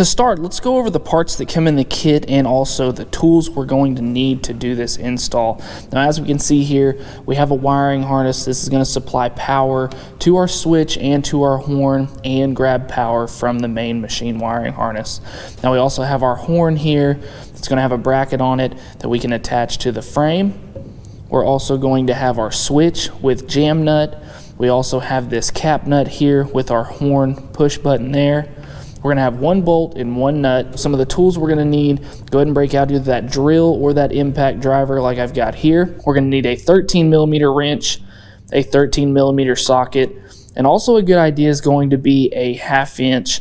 To start, let's go over the parts that come in the kit and also the tools we're going to need to do this install. Now, as we can see here, we have a wiring harness. This is going to supply power to our switch and to our horn and grab power from the main machine wiring harness. Now, we also have our horn here. It's going to have a bracket on it that we can attach to the frame. We're also going to have our switch with jam nut. We also have this cap nut here with our horn push button there. We're gonna have one bolt and one nut. Some of the tools we're gonna need, go ahead and break out either that drill or that impact driver like I've got here. We're gonna need a 13mm wrench, a 13mm socket, and also a good idea is going to be a 1/2"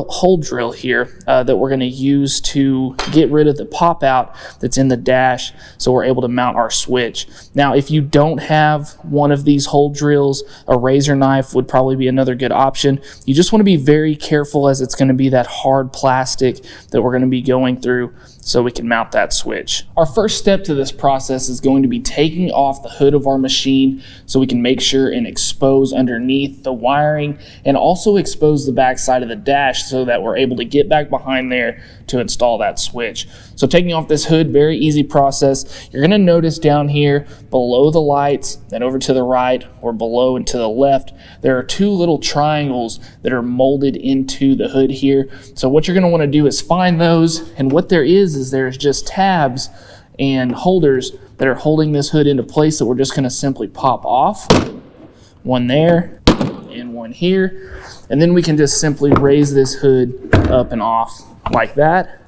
hole drill here that we're going to use to get rid of the pop out that's in the dash so we're able to mount our switch. Now, if you don't have one of these hole drills, a razor knife would probably be another good option. You just want to be very careful as it's going to be that hard plastic that we're going to be going through so we can mount that switch. Our first step to this process is going to be taking off the hood of our machine so we can make sure and expose underneath the wiring and also expose the back side of the dash so that we're able to get back behind there to install that switch. So taking off this hood, very easy process. You're gonna notice down here below the lights and over to the right or below and to the left, there are two little triangles that are molded into the hood here. So what you're gonna wanna do is find those, and what there is there's just tabs and holders that are holding this hood into place that we're just gonna simply pop off. One there and one here. And then we can just simply raise this hood up and off like that.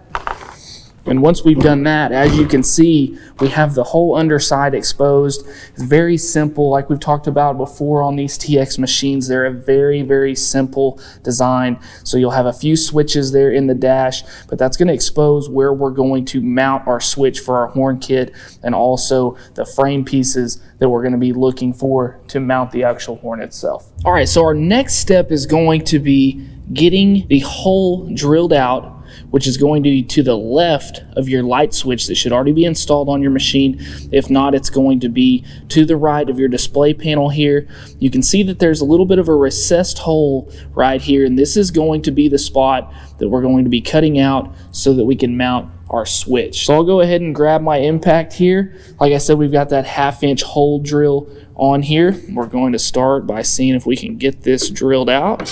And once we've done that, as you can see, we have the whole underside exposed. It's very simple, like we've talked about before on these TX machines. They're a very, very simple design. So you'll have a few switches there in the dash, but that's going to expose where we're going to mount our switch for our horn kit and also the frame pieces that we're going to be looking for to mount the actual horn itself. All right, so our next step is going to be getting the hole drilled out, which is going to be to the left of your light switch that should already be installed on your machine. If not, it's going to be to the right of your display panel here. You can see that there's a little bit of a recessed hole right here, and this is going to be the spot that we're going to be cutting out so that we can mount our switch. So I'll go ahead and grab my impact here. Like I said, we've got that 1/2" hole drill on here. We're going to start by seeing if we can get this drilled out.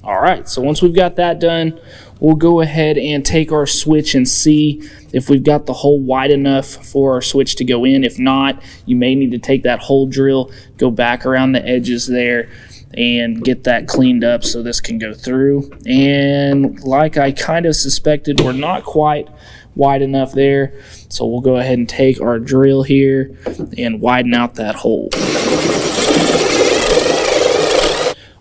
All right, so once we've got that done, we'll go ahead and take our switch and see if we've got the hole wide enough for our switch to go in. If not, you may need to take that hole drill, go back around the edges there, and get that cleaned up so this can go through. And like I kind of suspected, we're not quite wide enough there. So we'll go ahead and take our drill here and widen out that hole.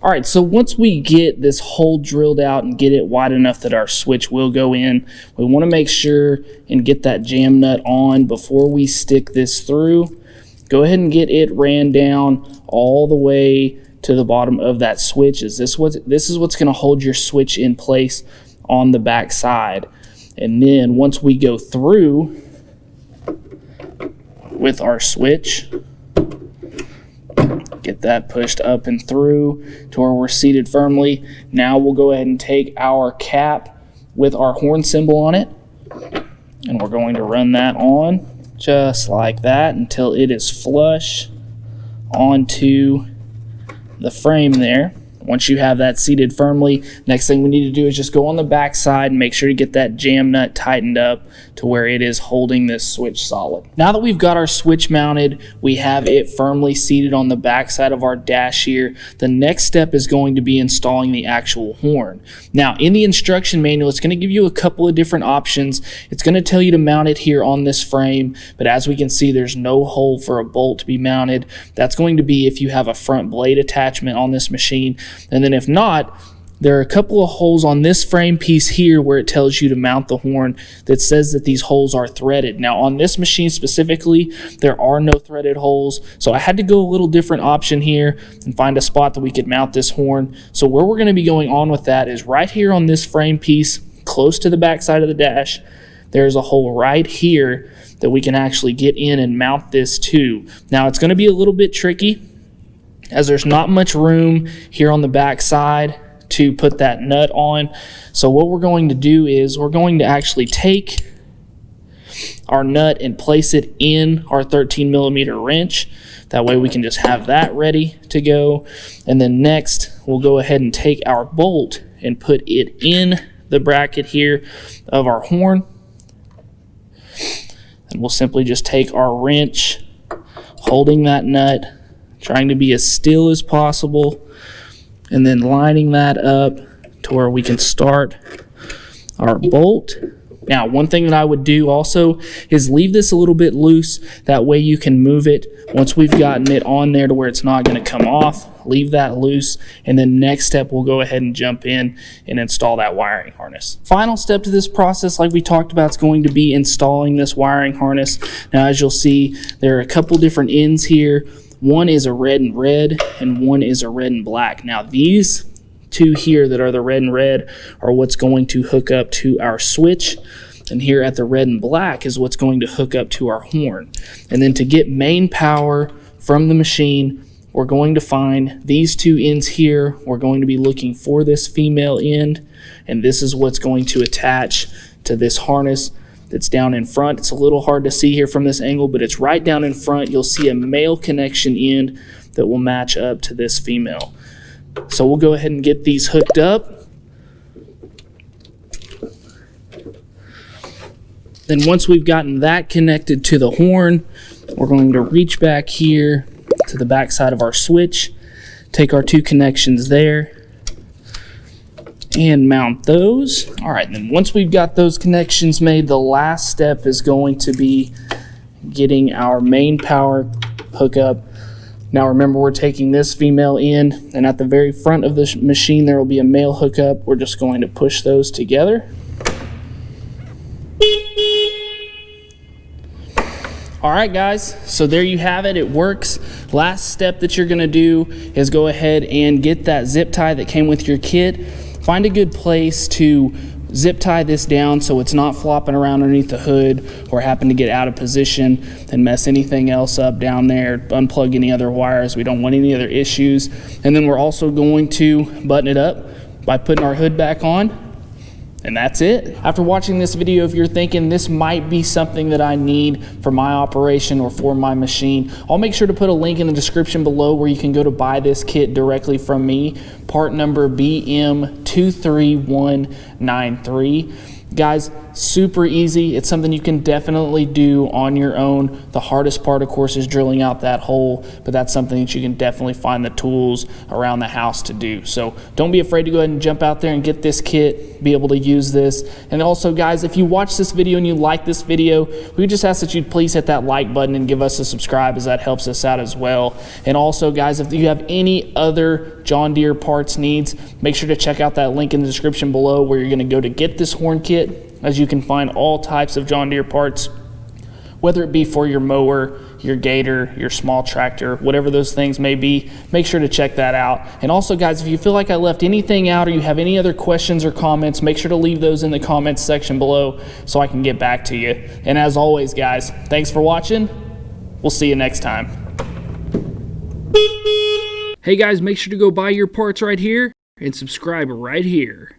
All right, so once we get this hole drilled out and get it wide enough that our switch will go in, we want to make sure and get that jam nut on before we stick this through. Go ahead and get it ran down all the way to the bottom of that switch. This is what's going to hold your switch in place on the back side. And then once we go through with our switch, get that pushed up and through to where we're seated firmly. Now we'll go ahead and take our cap with our horn symbol on it, and we're going to run that on just like that until it is flush onto the frame there. Once you have that seated firmly, next thing we need to do is just go on the back side and make sure to get that jam nut tightened up to where it is holding this switch solid. Now that we've got our switch mounted, we have it firmly seated on the back side of our dash here. The next step is going to be installing the actual horn. Now in the instruction manual, it's going to give you a couple of different options. It's going to tell you to mount it here on this frame, but as we can see, there's no hole for a bolt to be mounted. That's going to be if you have a front blade attachment on this machine. And then if not, there are a couple of holes on this frame piece here where it tells you to mount the horn that says that these holes are threaded. Now on this machine specifically, there are no threaded holes, so I had to go a little different option here and find a spot that we could mount this horn. So where we're going to be going on with that is right here on this frame piece, close to the back side of the dash. There's a hole right here that we can actually get in and mount this to. Now it's going to be a little bit tricky. as there's not much room here on the back side to put that nut on. So what we're going to do is we're going to actually take our nut and place it in our 13mm wrench. That way we can just have that ready to go. And then next we'll go ahead and take our bolt and put it in the bracket here of our horn. And we'll simply just take our wrench, holding that nut, trying to be as still as possible, and then lining that up to where we can start our bolt. Now, one thing that I would do also is leave this a little bit loose. That way you can move it once we've gotten it on there to where it's not going to come off. Leave that loose, and then next step we'll go ahead and jump in and install that wiring harness. Final step to this process, like we talked about, is going to be installing this wiring harness. Now, as you'll see, there are a couple different ends here. One is a red and red, and one is a red and black. Now, these two here that are the red and red are what's going to hook up to our switch, and here at the red and black is what's going to hook up to our horn. And then to get main power from the machine, we're going to find these two ends here. We're going to be looking for this female end, and this is what's going to attach to this harness that's down in front. It's a little hard to see here from this angle, but it's right down in front. You'll see a male connection end that will match up to this female. So we'll go ahead and get these hooked up. Then once we've gotten that connected to the horn, we're going to reach back here to the back side of our switch, take our two connections there, and mount those. All right, then once we've got those connections made, the last step is going to be getting our main power hookup. Now remember, we're taking this female in, and at the very front of the machine there will be a male hookup. We're just going to push those together. All right, guys, so there you have it. It works. Last step that you're gonna do is go ahead and get that zip tie that came with your kit. Find a good place to zip tie this down so it's not flopping around underneath the hood or happen to get out of position and mess anything else up down there, unplug any other wires. We don't want any other issues. And then we're also going to button it up by putting our hood back on. And that's it. After watching this video, if you're thinking this might be something that I need for my operation or for my machine, I'll make sure to put a link in the description below where you can go to buy this kit directly from me. Part number BM23193. Guys, super easy. It's something you can definitely do on your own. The hardest part, of course, is drilling out that hole, but that's something that you can definitely find the tools around the house to do. So don't be afraid to go ahead and jump out there and get this kit, be able to use this. And also, guys, if you watch this video and you like this video, we just ask that you please hit that like button and give us a subscribe, as that helps us out as well. And also, guys, if you have any other John Deere parts needs, make sure to check out that link in the description below where you're going to go to get this horn kit, as you can find all types of John Deere parts, whether it be for your mower, your Gator, your small tractor, whatever those things may be. Make sure to check that out. And also, guys, if you feel like I left anything out or you have any other questions or comments, make sure to leave those in the comments section below so I can get back to you. And as always, guys, thanks for watching. We'll see you next time. Hey guys, make sure to go buy your parts right here and subscribe right here.